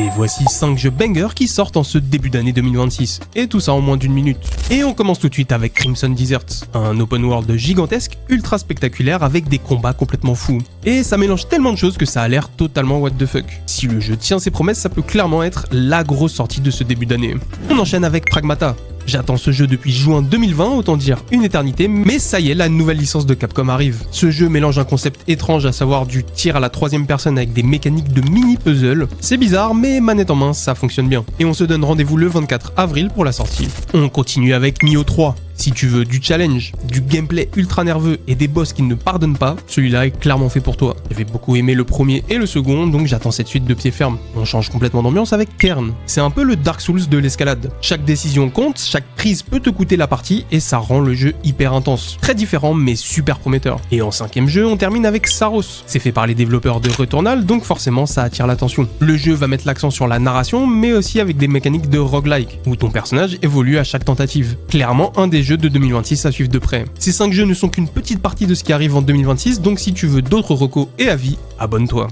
Et voici 5 jeux bangers qui sortent en ce début d'année 2026, et tout ça en moins d'une minute. Et on commence tout de suite avec Crimson Desert, un open world gigantesque, ultra spectaculaire avec des combats complètement fous. Et ça mélange tellement de choses que ça a l'air totalement what the fuck. Si le jeu tient ses promesses, ça peut clairement être la grosse sortie de ce début d'année. On enchaîne avec Pragmata. J'attends ce jeu depuis juin 2020, autant dire une éternité, mais ça y est, la nouvelle licence de Capcom arrive. Ce jeu mélange un concept étrange, à savoir du tir à la troisième personne avec des mécaniques de mini-puzzle. C'est bizarre, mais manette en main, ça fonctionne bien. Et on se donne rendez-vous le 24 avril pour la sortie. On continue avec Nioh 3. Si tu veux du challenge, du gameplay ultra nerveux et des boss qui ne pardonnent pas, celui-là est clairement fait pour toi. J'avais beaucoup aimé le premier et le second, donc j'attends cette suite de pied ferme. On change complètement d'ambiance avec Kern. C'est un peu le Dark Souls de l'escalade. Chaque décision compte, chaque prise peut te coûter la partie et ça rend le jeu hyper intense. Très différent mais super prometteur. Et en cinquième jeu, on termine avec Saros. C'est fait par les développeurs de Returnal, donc forcément ça attire l'attention. Le jeu va mettre l'accent sur la narration, mais aussi avec des mécaniques de roguelike, où ton personnage évolue à chaque tentative. Clairement un des jeux de 2026 à suivre de près. Ces 5 jeux ne sont qu'une petite partie de ce qui arrive en 2026, donc si tu veux d'autres recos et avis, abonne-toi.